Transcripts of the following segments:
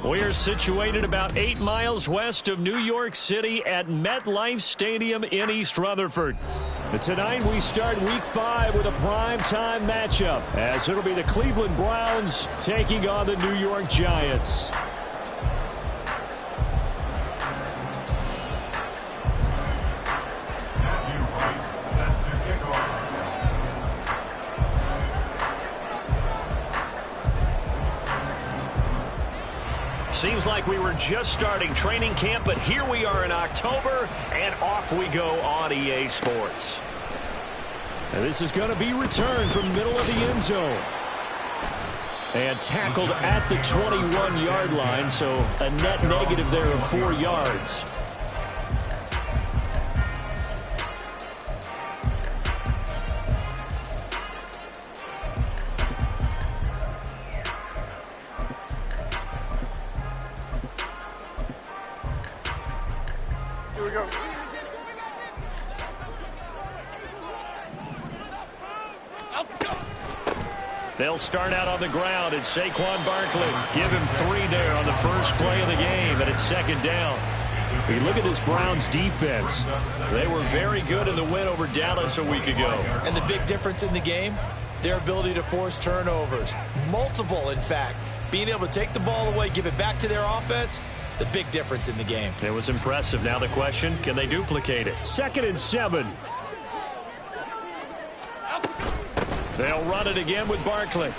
We're situated about 8 miles west of New York City at MetLife Stadium in East Rutherford. And tonight we start Week 5 with a primetime matchup, as it'll be the Cleveland Browns taking on the New York Giants. Seems like we were just starting training camp, but here we are in October, and off we go on EA Sports. And this is going to be returned from middle of the end zone. And tackled at the 21-yard line, so a net negative there of 4 yards. They'll start out on the ground, and Saquon Barkley give him 3 there on the first play of the game, and it's second down. You look at this Browns defense. They were very good in the win over Dallas a week ago. And the big difference in the game, their ability to force turnovers. Multiple, in fact. Being able to take the ball away, give it back to their offense, the big difference in the game. It was impressive. Now the question, can they duplicate it? 2nd and 7. They'll run it again with Barkley.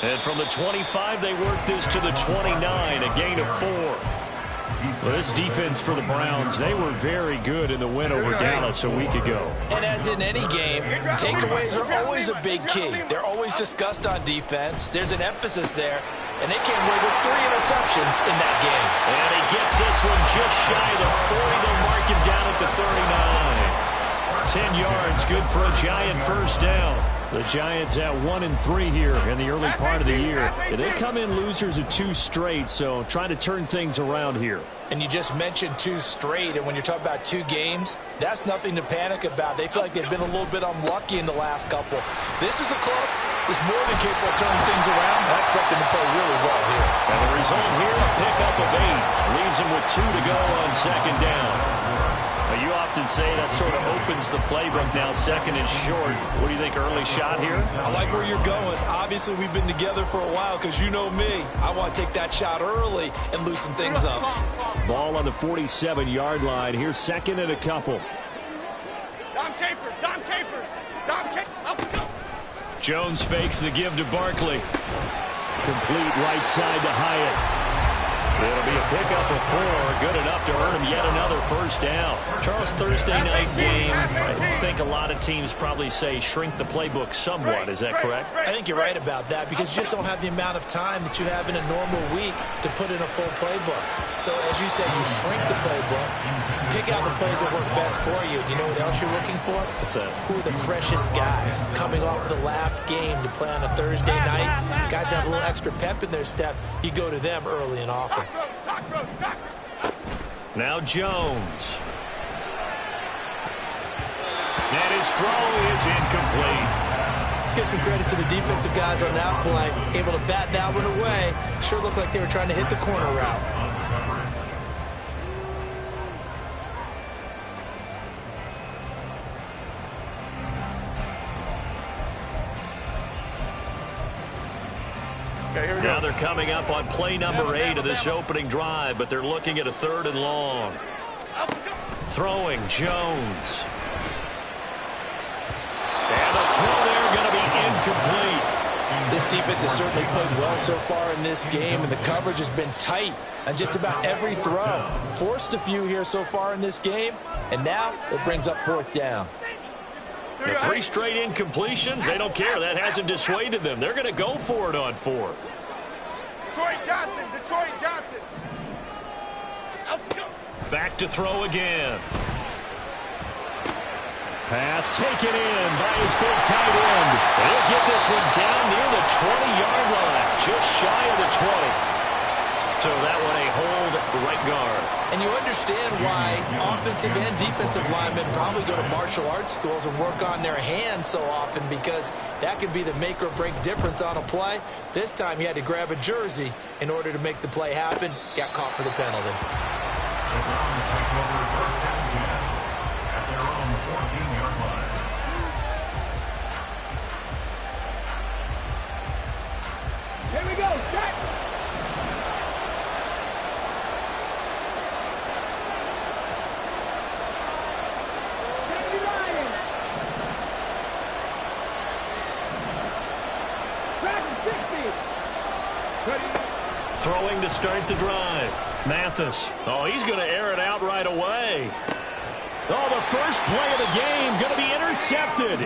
And from the 25, they work this to the 29, a gain of 4. Well, this defense for the Browns, they were very good in the win over Dallas a week ago. And as in any game, takeaways are always a big key. They're always discussed on defense. There's an emphasis there, and they came away with 3 interceptions in that game. And he gets this one just shy of the 40. They'll mark him down at the 39. 10 yards, good for a Giant first down. The Giants at 1-3 here in the early part of the year. They come in losers of 2 straight, so trying to turn things around here. And you just mentioned 2 straight, and when you're talking about 2 games, that's nothing to panic about. They feel like they've been a little bit unlucky in the last couple. This is a club that's more than capable of turning things around. I expect them to play really well here. And the result here, a pickup of 8. Leaves them with 2 to go on second down. You often say that sort of opens the playbook now, 2nd and short. What do you think, early shot here? I like where you're going. Obviously, we've been together for a while because you know me. I want to take that shot early and loosen things up. Ball on the 47-yard line. Here's 2nd and a couple. Dom Capers. Jones fakes the give to Barkley. Complete right side to Hyatt. It'll be a pickup of 4, good enough to earn him yet another first down. Charles, Thursday night game, I think a lot of teams probably say shrink the playbook somewhat. Is that correct? I think you're right about that because you just don't have the amount of time that you have in a normal week to put in a full playbook. So, as you said, you shrink the playbook, pick out the plays that work best for you. You know what else you're looking for? What's that? Who are the freshest guys coming off the last game to play on a Thursday night? Guys have a little extra pep in their step. You go to them early and often. Now Jones. And his throw is incomplete. Let's give some credit to the defensive guys on that play. Able to bat that one away. Sure looked like they were trying to hit the corner route. Now they're coming up on play number 8 of this opening drive, but they're looking at a 3rd and long. Throwing, Jones. And the throw there going to be incomplete. This defense has certainly played well so far in this game, and the coverage has been tight on just about every throw. Forced a few here so far in this game, and now it brings up 4th down. The 3 straight incompletions, they don't care. That hasn't dissuaded them. They're going to go for it on 4th. Detroit Johnson. Back to throw again. Pass taken in by his big tight end. He'll get this one down near the 20-yard line, just shy of the 20. So that one a hold right guard. And you understand why offensive and defensive linemen probably go to martial arts schools and work on their hands so often, because that can be the make or break difference on a play. This time he had to grab a jersey in order to make the play happen. Got caught for the penalty. The Browns take over first and 10 at their own 14-yard line. Here we go, strike. Throwing to start the drive. Mathis. Oh, he's going to air it out right away. Oh, the first play of the game going to be intercepted.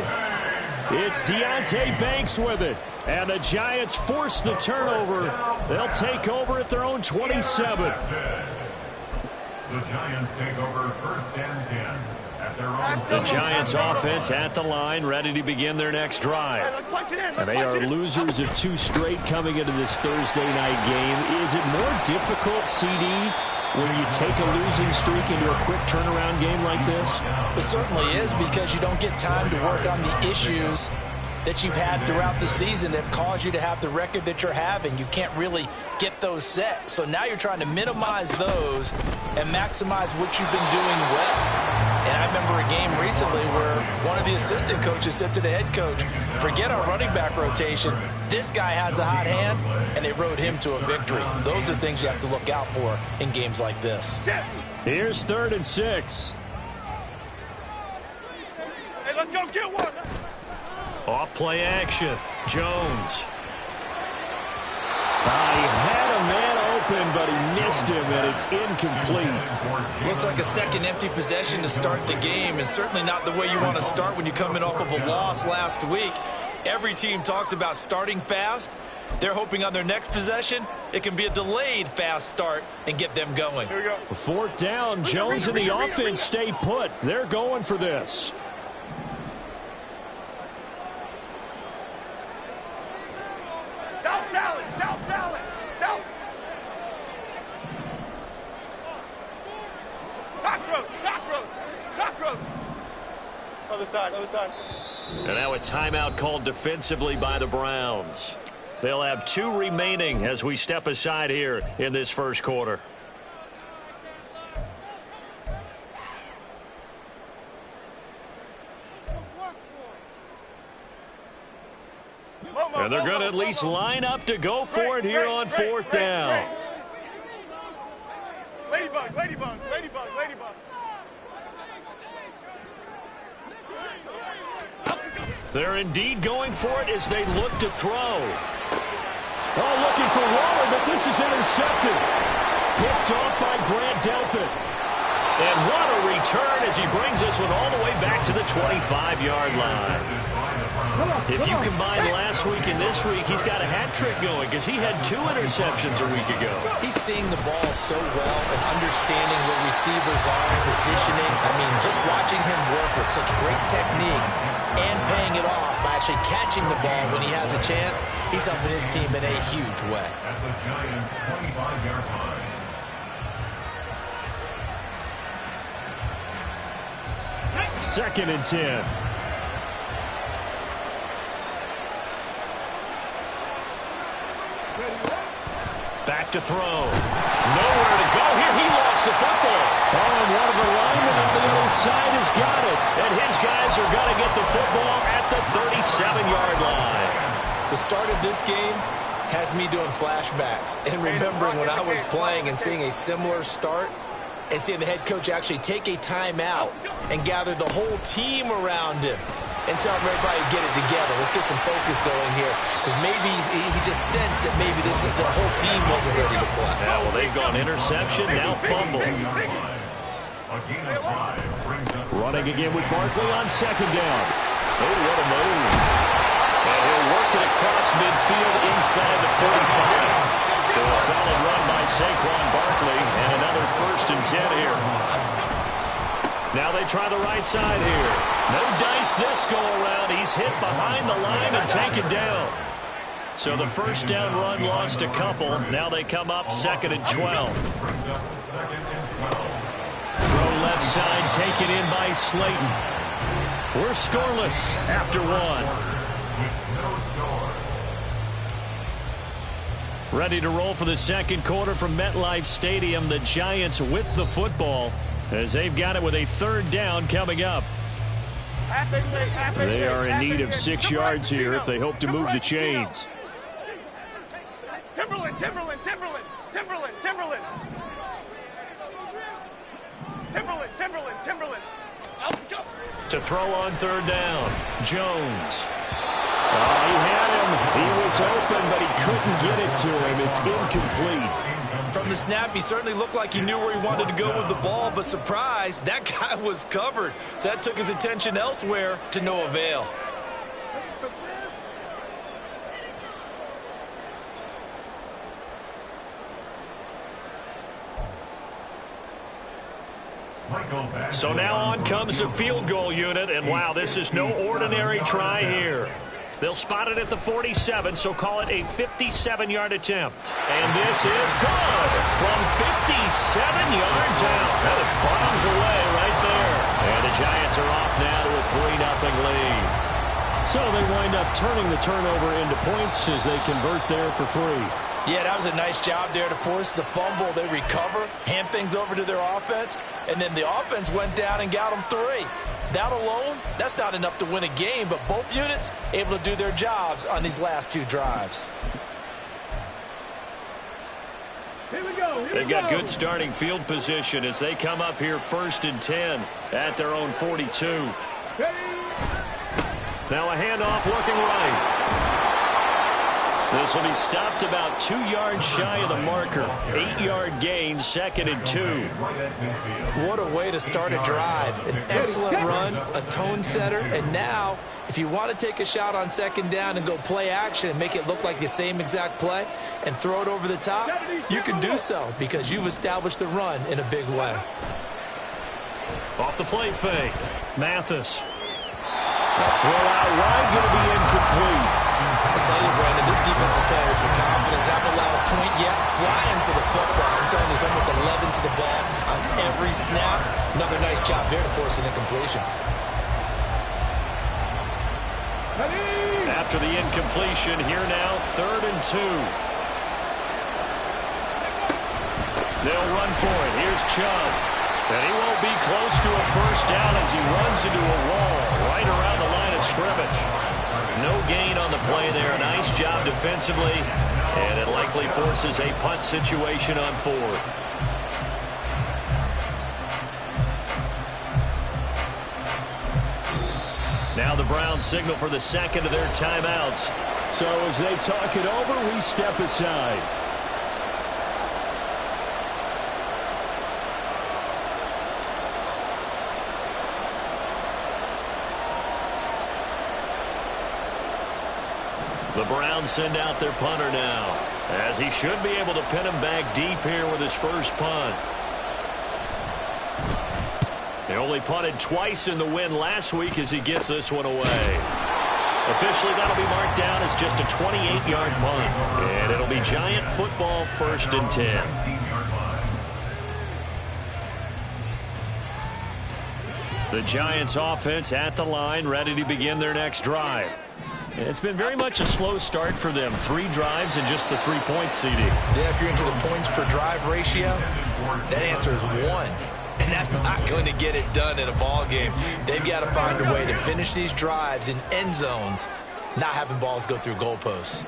It's Deonte Banks with it. And the Giants force the turnover. They'll take over at their own 27. The Giants take over first and 10 at their own. The Giants offense at the line, ready to begin their next drive. And they are losers of 2 straight coming into this Thursday night game. Is it more difficult, CD, when you take a losing streak into a quick turnaround game like this? It certainly is, because you don't get time to work on the issues that you've had throughout the season that have caused you to have the record that you're having. You can't really get those set. So now you're trying to minimize those and maximize what you've been doing well. And I remember a game recently where one of the assistant coaches said to the head coach, forget our running back rotation. This guy has a hot hand, and they rode him to a victory. Those are things you have to look out for in games like this. Here's 3rd and 6. Hey, let's go get one. Off play action. Jones. He had a man open, but he missed him, and it's incomplete. Looks like a second empty possession to start the game, and certainly not the way you want to start when you're coming off of a loss last week. Every team talks about starting fast. They're hoping on their next possession, it can be a delayed fast start and get them going. Here we go. 4th down. Jones and the offense stay put. They're going for this. South salad, south salad, south. Cockroach, cockroach, cockroach. Other side, other side. And now a timeout called defensively by the Browns. They'll have 2 remaining as we step aside here in this first quarter. And they're going to at least line up to go for it here on 4th down. Ladybug, ladybug, ladybug, ladybug. They're indeed going for it as they look to throw. Oh, looking for Waller, but this is intercepted. Picked off by Grant Delpit. And what a return as he brings this one all the way back to the 25-yard line. If you combine last week and this week, he's got a hat trick going because he had 2 interceptions a week ago. He's seeing the ball so well and understanding where receivers are, positioning. I mean, just watching him work with such great technique and paying it off by actually catching the ball when he has a chance, he's helping his team in a huge way. At the Giants' 25-yard line. Second and 10. Back to throw. Nowhere to go here. He lost the football. Oh, and one of the linemen on the other side has got it. And his guys are going to get the football at the 37-yard line. The start of this game has me doing flashbacks and remembering when I was playing and seeing a similar start and seeing the head coach actually take a timeout and gather the whole team around him and tell everybody to get it together. Let's get some focus going here, because maybe he just sensed that maybe the whole team wasn't ready to play. Yeah, well, they've gone interception, now fumble. Running again with Barkley on 2nd down. Oh, what a move. And he'll work it across midfield inside the 45. So a solid run by Saquon Barkley, and another 1st and 10 here. Now they try the right side here. No dice this go around. He's hit behind the line and taken down. So the first down run lost a couple. Now they come up 2nd and 12. Throw left side, taken in by Slayton. We're scoreless after one. Ready to roll for the second quarter from MetLife Stadium. The Giants with the football as they've got it with a 3rd down coming up. They are in need of 6 yards here if they hope to move the chains. Timberland. To throw on 3rd down, Jones. Oh, he had him. He was open, but he couldn't get it to him. It's incomplete. From the snap, he certainly looked like he knew where he wanted to go with the ball, but surprise, that guy was covered. So that took his attention elsewhere to no avail. So now on comes the field goal unit, and wow, this is no ordinary try here. They'll spot it at the 47, so call it a 57-yard attempt. And this is good from 57 yards out. That is bombs away right there. And the Giants are off now to a 3-0 lead. So they wind up turning the turnover into points as they convert there for 3. Yeah, that was a nice job there to force the fumble. They recover, hand things over to their offense, and then the offense went down and got them 3. That alone, that's not enough to win a game, but both units able to do their jobs on these last 2 drives. They've got good starting field position as they come up here 1st and 10 at their own 42. Now a handoff looking right. This will be stopped about 2 yards shy of the marker. 8-yard gain, 2nd and 2. What a way to start a drive. An excellent run, a tone setter, and now if you want to take a shot on 2nd down and go play action and make it look like the same exact play and throw it over the top, you can do so because you've established the run in a big way. Off the play fake, Mathis. A throw out wide, going to be incomplete. I'll tell you, Brandon, this defensive player with some confidence, haven't allowed a point yet, flying to the football. I'm telling you, there's almost 11 to the ball on every snap. Another nice job there to force an incompletion. After the incompletion, here now, 3rd and 2. They'll run for it. Here's Chubb. And he won't be close to a 1st down as he runs into a wall right around the line of scrimmage. No gain on the play there. Nice job defensively. And it likely forces a punt situation on 4th. Now the Browns signal for the 2nd of their timeouts. So as they talk it over, we step aside. The Browns send out their punter now, as he should be able to pin him back deep here with his first punt. They only punted twice in the win last week as he gets this one away. Officially, that'll be marked down as just a 28-yard punt. And it'll be Giant football 1st and 10. The Giants offense at the line, ready to begin their next drive. It's been very much a slow start for them. 3 drives and just the 3-point seeding. Yeah, if you're into the points per drive ratio, that answer is 1. And that's not going to get it done in a ball game. They've got to find a way to finish these drives in end zones, not having balls go through goalposts.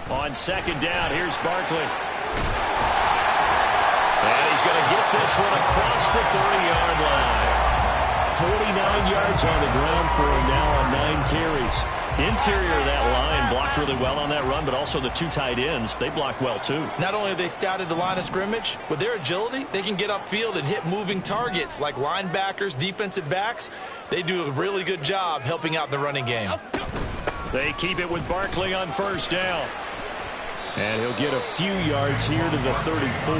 On 2nd down, here's Barkley. And he's going to get this one across the 30-yard line. 49 yards on the ground for him now on 9 carries. Interior of that line blocked really well on that run, but also the 2 tight ends, they blocked well too. Not only have they scouted the line of scrimmage, with their agility, they can get upfield and hit moving targets like linebackers, defensive backs. They do a really good job helping out in the running game. They keep it with Barkley on 1st down. And he'll get a few yards here to the 34.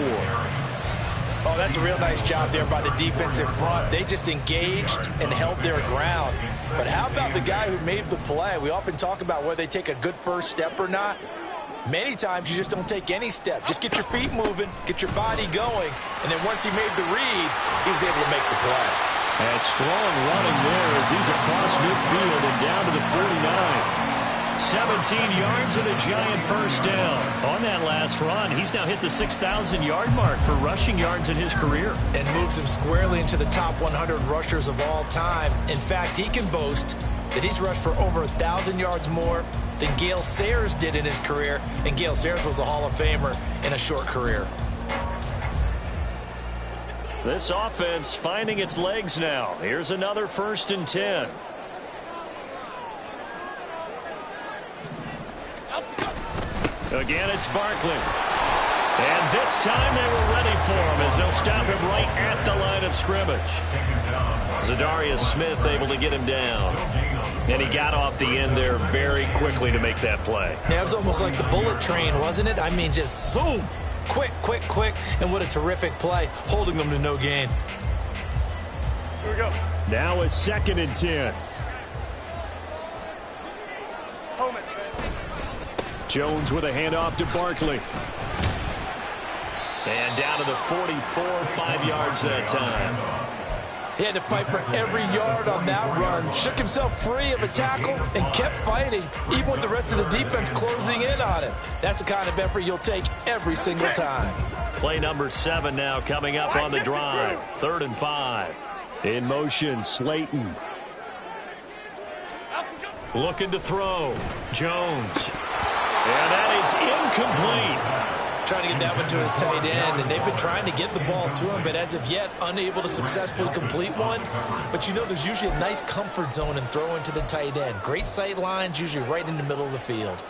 Oh, that's a real nice job there by the defensive front. They just engaged and held their ground. But how about the guy who made the play? We often talk about whether they take a good first step or not. Many times you just don't take any step. Just get your feet moving, get your body going, and then once he made the read, he was able to make the play. And strong running there as he's across midfield and down to the 49. 17 yards and a giant first down. On that last run, he's now hit the 6,000-yard mark for rushing yards in his career. And moves him squarely into the top 100 rushers of all time. In fact, he can boast that he's rushed for over 1,000 yards more than Gale Sayers did in his career. And Gale Sayers was a Hall of Famer in a short career. This offense finding its legs now. Here's another 1st and 10. Again, it's Barkley. And this time they were ready for him as they'll stop him right at the line of scrimmage. Zadarius Smith able to get him down. And he got off the end there very quickly to make that play. Yeah, it was almost like the bullet train, wasn't it? I mean, just zoom. Quick, quick, quick. And what a terrific play, holding them to no gain. Here we go. Now a 2nd and 10. Home it, man. Jones with a handoff to Barkley. And down to the 44, 5 yards that time. He had to fight for every yard on that run. Shook himself free of a tackle and kept fighting, even with the rest of the defense closing in on him. That's the kind of effort you'll take every single time. Play number 7 now coming up on the drive. 3rd and 5. In motion, Slayton. Looking to throw. Jones. And that is incomplete. Trying to get that one to his tight end, and they've been trying to get the ball to him, but as of yet, unable to successfully complete one. But you know, there's usually a nice comfort zone in throwing to the tight end. Great sight lines, usually right in the middle of the field.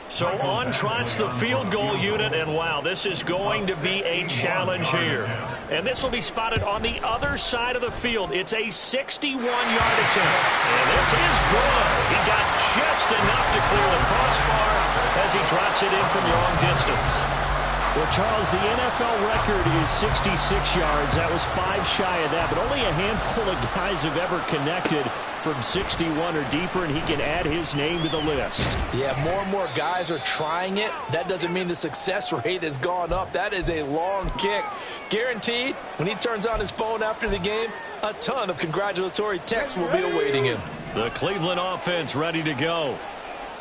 So on trots the field goal unit, and wow, this is going to be a challenge here. And this will be spotted on the other side of the field. It's a 61-yard attempt. And this is good. He got just enough to clear the crossbar as he drops it in from long distance. Well, Charles, the NFL record is 66 yards. That was 5 shy of that, but only a handful of guys have ever connected from 61 or deeper, and he can add his name to the list. Yeah, more and more guys are trying it. That doesn't mean the success rate has gone up. That is a long kick. Guaranteed, when he turns on his phone after the game, a ton of congratulatory texts will be awaiting him. The Cleveland offense ready to go.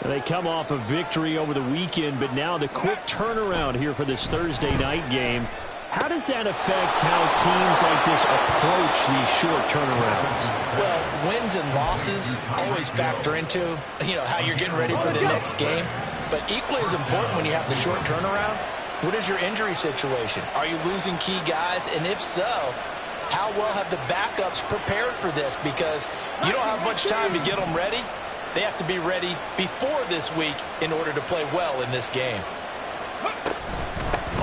They come off a victory over the weekend, but now the quick turnaround here for this Thursday night game. How does that affect how teams like this approach these short turnarounds? Well, wins and losses always factor into, how you're getting ready for the next game. But equally as important when you have the short turnaround, what is your injury situation? Are you losing key guys? And if so, how well have the backups prepared for this? Because you don't have much time to get them ready. They have to be ready before this week in order to play well in this game.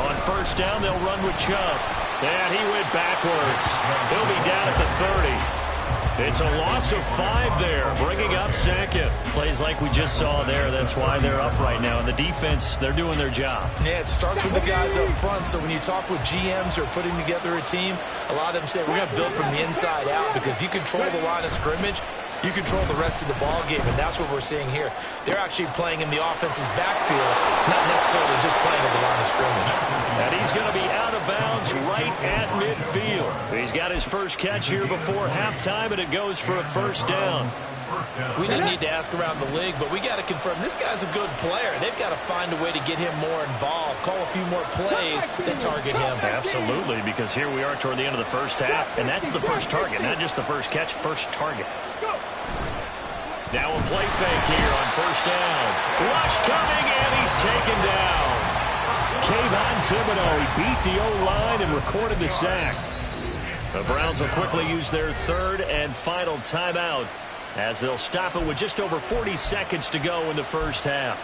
On first down, they'll run with Chubb. And he went backwards. He'll be down at the 30. It's a loss of 5 there, bringing up 2nd. Plays like we just saw there. That's why they're up right now. And the defense, they're doing their job. Yeah, it starts with the guys up front. So when you talk with GMs who are putting together a team, a lot of them say, we're going to build from the inside out. Because if you control the line of scrimmage, you control the rest of the ball game, and that's what we're seeing here. They're actually playing in the offense's backfield, not necessarily just playing at the line of scrimmage. And he's going to be out of bounds right at midfield. He's got his first catch here before halftime, and it goes for a first down. We didn't need to ask around the league, but we got to confirm this guy's a good player. They've got to find a way to get him more involved, call a few more plays that target him. Absolutely, because here we are toward the end of the first half, and that's the first target, not just the first catch, first target. Now a play fake here on first down. Rush coming, and he's taken down. Kayvon Thibodeau, he beat the O-line and recorded the sack. The Browns will quickly use their 3rd and final timeout as they'll stop it with just over 40 seconds to go in the first half.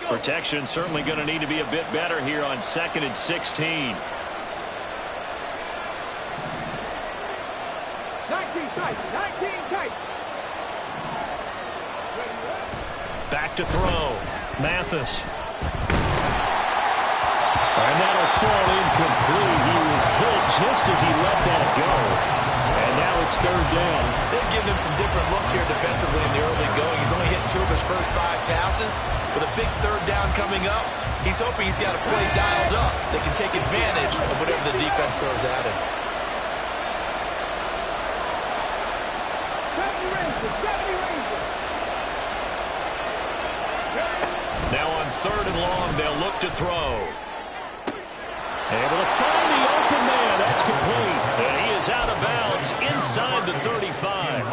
Protection certainly going to need to be a bit better here on 2nd and 16. 19 tight. 19 tight. Back to throw. Mathis. And that'll fall incomplete. He was hit just as he let that go. And now it's 3rd down. They've given him some different looks here defensively in the early going. He's only hit 2 of his first 5 passes. With a big 3rd down coming up, he's hoping he's got a play dialed up that can take advantage of whatever the defense throws at him. Now on 3rd and long, they'll look to throw. Able to find the open man. That's complete. And he is out of bounds inside the 35.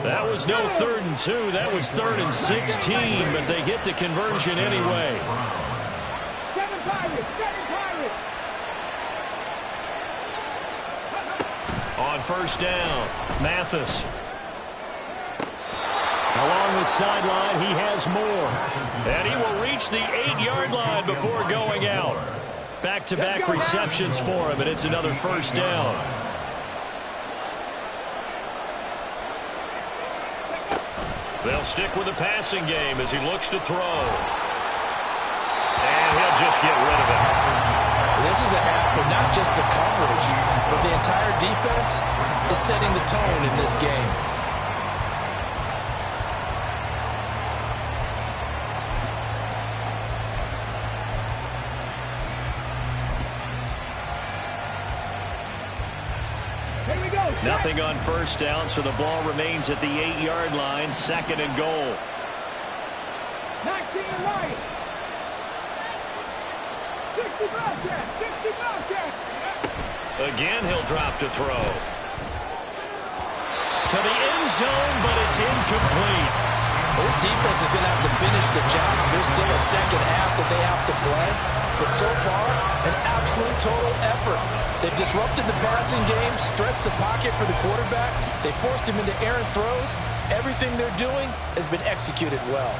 That was no 3rd and 2. That was 3rd and 16. But they get the conversion anyway. 7 Pirates. 7 Pirates. On 1st down, Mathis. Along the sideline, he has more. And he will reach the 8-yard line before going out. Back-to-back receptions for him, and it's another 1st down. They'll stick with the passing game as he looks to throw. And he'll just get rid of it. This is a half where not just the coverage, but the entire defense is setting the tone in this game. Nothing on 1st down, so the ball remains at the 8-yard line, 2nd and goal. 19 right. 60 broadcast. 60 broadcast. Again, he'll drop to throw. To the end zone, but it's incomplete. This defense is going to have to finish the job. There's still a 2nd half that they have to play. But so far, an absolute total effort. They've disrupted the passing game, stressed the pocket for the quarterback. They forced him into errant throws. Everything they're doing has been executed well.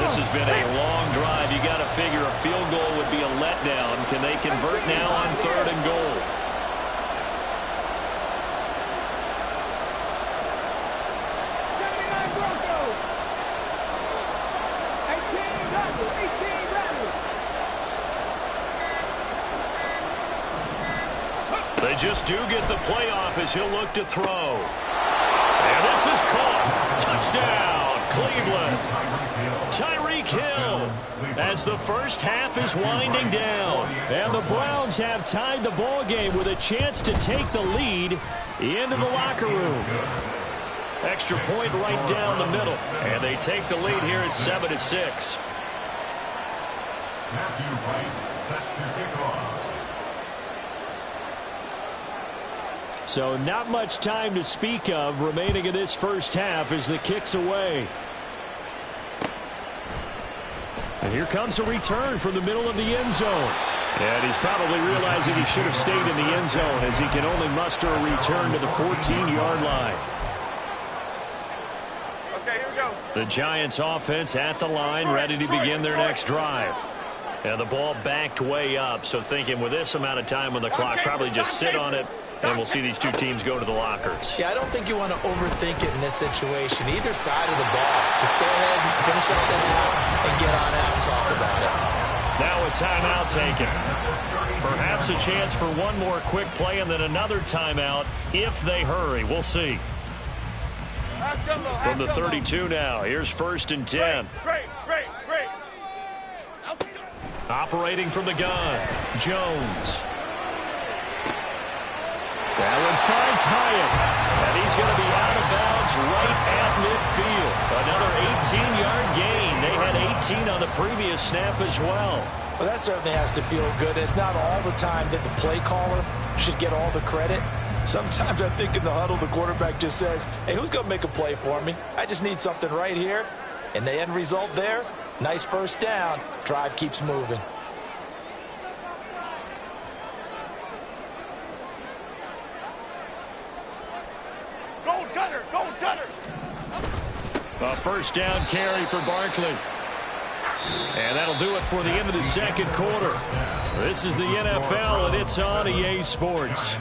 This has been a long drive. You got to figure a field goal would be a letdown. Can they convert now on 3rd and goal? They just do get the playoff as he'll look to throw. And this is caught. Touchdown, Cleveland. Tyreek Hill as the 1st half is winding down. And the Browns have tied the ball game with a chance to take the lead into the locker room. Extra point right down the middle. And they take the lead here at 7-6. Matthew Wright set to kick off. So not much time to speak of remaining in this 1st half as the kick's away. And here comes a return from the middle of the end zone. And he's probably realizing he should have stayed in the end zone as he can only muster a return to the 14-yard line. Okay, here we go. The Giants offense at the line, ready to begin their next drive. And the ball backed way up, so thinking with this amount of time on the clock, probably just sit on it. And we'll see these two teams go to the lockers. Yeah, I don't think you want to overthink it in this situation. Either side of the ball. Just go ahead and finish out the half and get on out and talk about it. Now a timeout taken. Perhaps a chance for one more quick play and then another timeout if they hurry. We'll see. From the 32 now, here's 1st and 10. Great. Operating from the gun, Jones. That one finds Hyatt, and he's going to be out of bounds right at midfield. Another 18-yard gain. They had 18 on the previous snap as well. Well, that certainly has to feel good. It's not all the time that the play caller should get all the credit. Sometimes I think in the huddle, the quarterback just says, hey, who's going to make a play for me? I just need something right here. And the end result there, nice 1st down. Drive keeps moving. Gold cutter. A 1st down carry for Barkley. And that'll do it for the end of the second quarter. This is the NFL, and it's on EA Sports.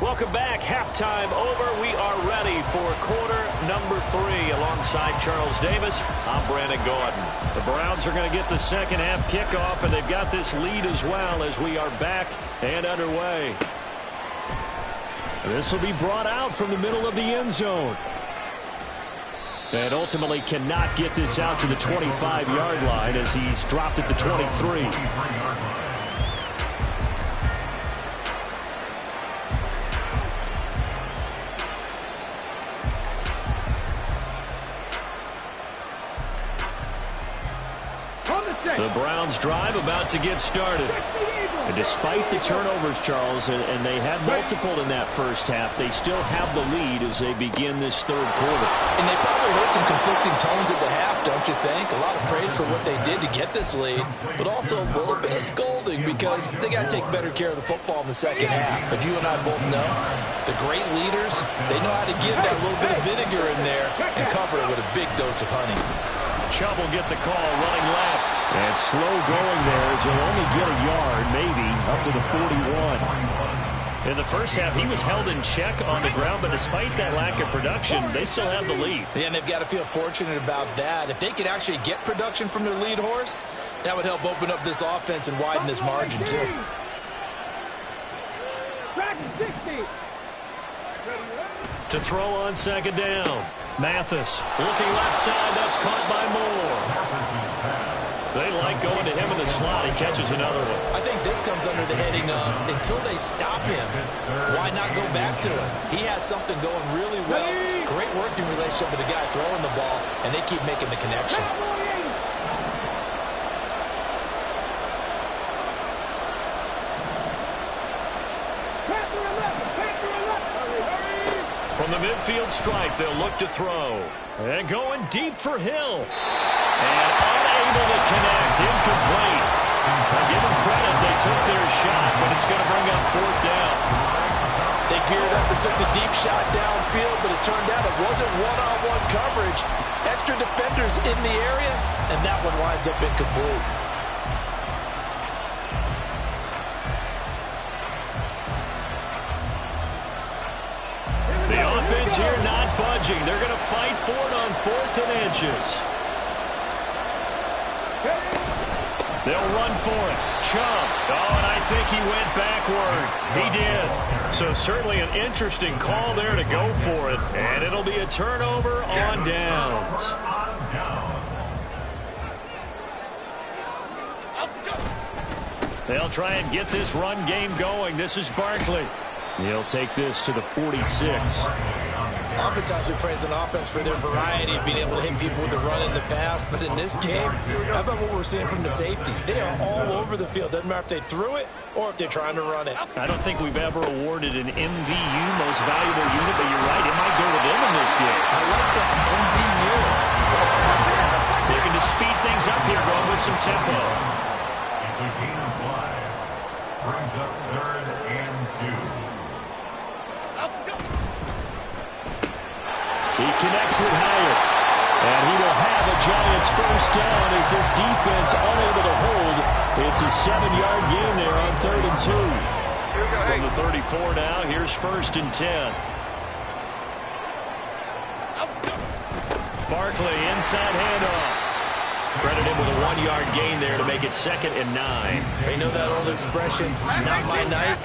Welcome back. Halftime over. We are ready for quarter number 3. Alongside Charles Davis, I'm Brandon Gordon. The Browns are going to get the second half kickoff, and they've got this lead as well as we are back and underway. This will be brought out from the middle of the end zone. And ultimately cannot get this out to the 25-yard line as he's dropped at the 23. The Browns drive about to get started. And despite the turnovers, Charles, and they had multiple in that first half, they still have the lead as they begin this third quarter. And they probably heard some conflicting tones at the half, don't you think? A lot of praise for what they did to get this lead, but also a little bit of scolding because they got to take better care of the football in the second half. But you and I both know the great leaders, they know how to give that little bit of vinegar in there and cover it with a big dose of honey. Chubb will get the call running left. And slow going there as he'll only get a yard, maybe, up to the 41. In the first half, he was held in check on the ground, but despite that lack of production, they still have the lead. Yeah, and they've got to feel fortunate about that. If they could actually get production from their lead horse, that would help open up this offense and widen this margin, too. To throw on second down. Mathis looking left side. That's caught by Moore. They like going to him in the slot. He catches another one. I think this comes under the heading of until they stop him, why not go back to him? He has something going really well. Great working relationship with the guy throwing the ball, and they keep making the connection. From the midfield stripe, they'll look to throw. And going deep for Hill. And unable to connect. Incomplete. Now give them credit. They took their shot, but it's going to bring up fourth down. They geared up and took the deep shot downfield, but it turned out it wasn't one-on-one coverage. Extra defenders in the area, and that one winds up incomplete. The offense here not budging. They're going to fight for it on 4th and inches. They'll run for it. Chubb. Oh, and I think he went backward. He did. So certainly an interesting call there to go for it. And it'll be a turnover on downs. They'll try and get this run game going. This is Barkley. He'll take this to the 46. Oftentimes we praise an offense for their variety of being able to hit people with the run in the pass, but in this game, how about what we're seeing from the safeties? They are all over the field. Doesn't matter if they threw it or if they're trying to run it. I don't think we've ever awarded an MVU, most valuable unit, but you're right, it might go to them in this game. I like that, MVU. Looking to speed things up here, going with some tempo. It's a gain of 5. Brings up 3rd and 2. He connects with Hyatt. And he will have a Giants first down as this defense unable to hold. It's a 7-yard gain there on 3rd and 2. From the 34 now, here's 1st and 10. Barkley, inside handoff. Credit him with a 1-yard gain there to make it 2nd and 9. You know that old expression, it's not my night?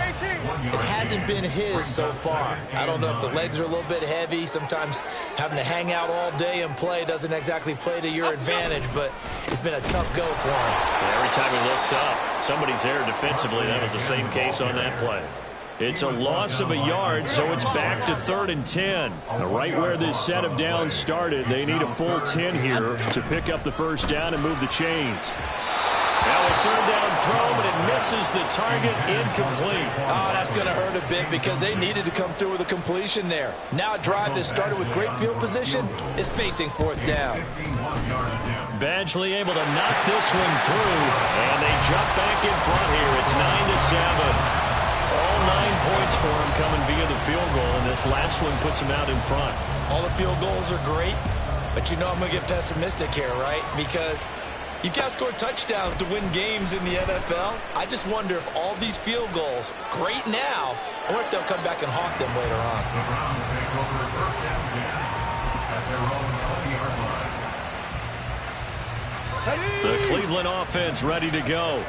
It hasn't been his so far. I don't know if the legs are a little bit heavy. Sometimes having to hang out all day and play doesn't exactly play to your advantage, but it's been a tough go for him. Every time he looks up, somebody's there defensively. That was the same case on that play. It's a loss of a yard, so it's back to 3rd and 10. Now, right where this set of downs started, they need a full 10 here to pick up the first down and move the chains. Now a 3rd down throw, but it misses the target, incomplete. Oh, that's going to hurt a bit because they needed to come through with a completion there. Now a drive that started with great field position is facing 4th down. Badgley able to knock this one through, and they jump back in front here. It's 9-7. All 9 points for him coming via of the field goal, and this last one puts them out in front. All the field goals are great, but you know I'm going to get pessimistic here, right? Because you've got to score touchdowns to win games in the NFL. I just wonder if all these field goals, great now, or if they'll come back and haunt them later on. The Browns take over first down at their own 20-yard line. The Cleveland offense ready to go.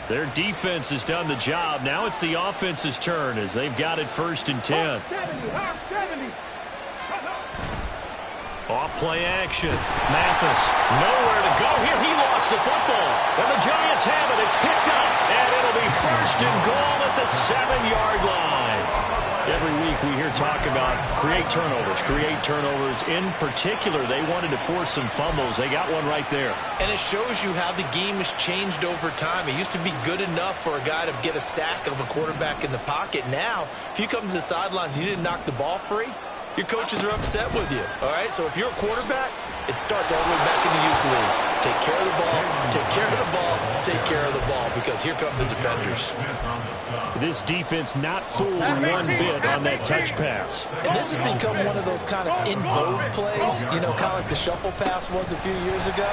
Their defense has done the job. Now it's the offense's turn as they've got it 1st and 10. Off play action. Mathis, nowhere to go here. He lost the football. And the Giants have it. It's picked up. And it'll be 1st and goal at the 7-yard line. Every week we hear talk about create turnovers. In particular, they wanted to force some fumbles. They got one right there. And it shows you how the game has changed over time. It used to be good enough for a guy to get a sack of a quarterback in the pocket. Now, if you come to the sidelines and you didn't knock the ball free, your coaches are upset with you. All right, so if you're a quarterback, it starts all the way back in the youth leagues. Take care of the ball, take care of the ball, take care of the ball, because here come the defenders. This defense not fooled one bit on that touch pass. And this has become one of those kind of in vogue plays, you know, kind of like the shuffle pass was a few years ago.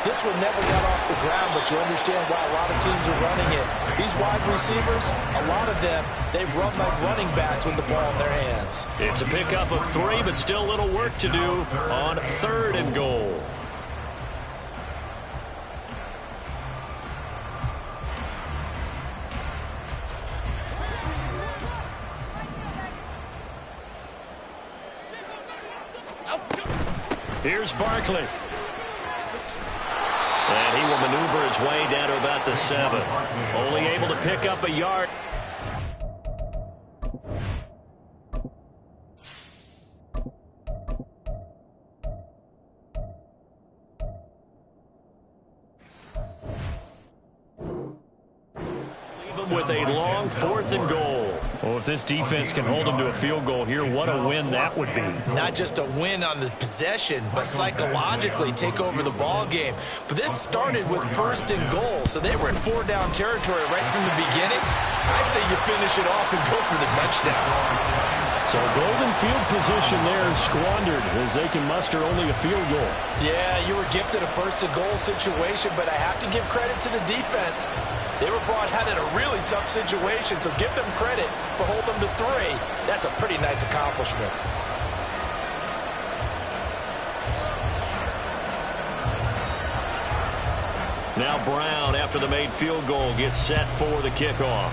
This one never got off the ground, but you understand why a lot of teams are running it. These wide receivers, a lot of them, they run like running backs with the ball in their hands. It's a pickup of 3, but still a little work to do on 3rd and goal. Here's Barkley. And he will maneuver his way down to about the 7. Only able to pick up a yard. Leave him with a long 4th and goal. Well, if this defense can hold him to a field goal here, what a win that would be. Not just a win on the possession, but psychologically take over the ball game. But this started with 1st and goal, so they were in 4-down territory right from the beginning. I say you finish it off and go for the touchdown. So golden field position there squandered as they can muster only a field goal. Yeah, you were gifted a 1st and goal situation, but I have to give credit to the defense. They were brought out in a really tough situation, so give them credit for holding them to 3. That's a pretty nice accomplishment. Now Brown, after the made field goal, gets set for the kickoff.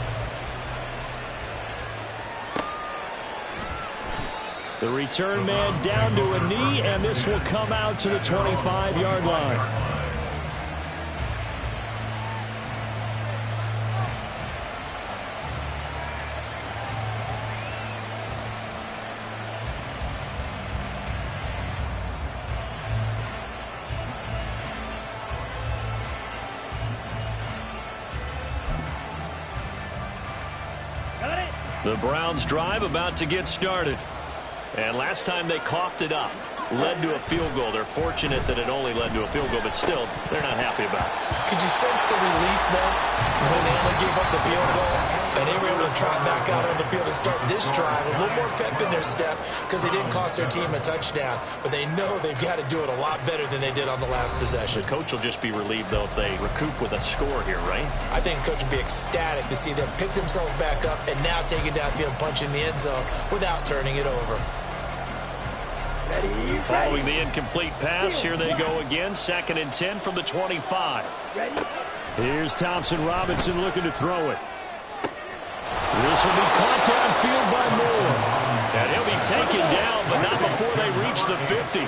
The return man down to a knee, and this will come out to the 25-yard line. The Browns drive about to get started. And last time they coughed it up, led to a field goal. They're fortunate that it only led to a field goal, but still, they're not happy about it. Could you sense the relief, though, when they only gave up the field goal and they were able to trot back out on the field and start this drive? A little more pep in their step because they didn't cost their team a touchdown, but they know they've got to do it a lot better than they did on the last possession. The coach will just be relieved, though, if they recoup with a score here, right? I think the coach will be ecstatic to see them pick themselves back up and now take it downfield and punch in the end zone without turning it over. Following the incomplete pass, here they go again. 2nd and 10 from the 25. Here's Thompson Robinson looking to throw it. This will be caught downfield by Moore. And he'll be taken down, but not before they reach the 50.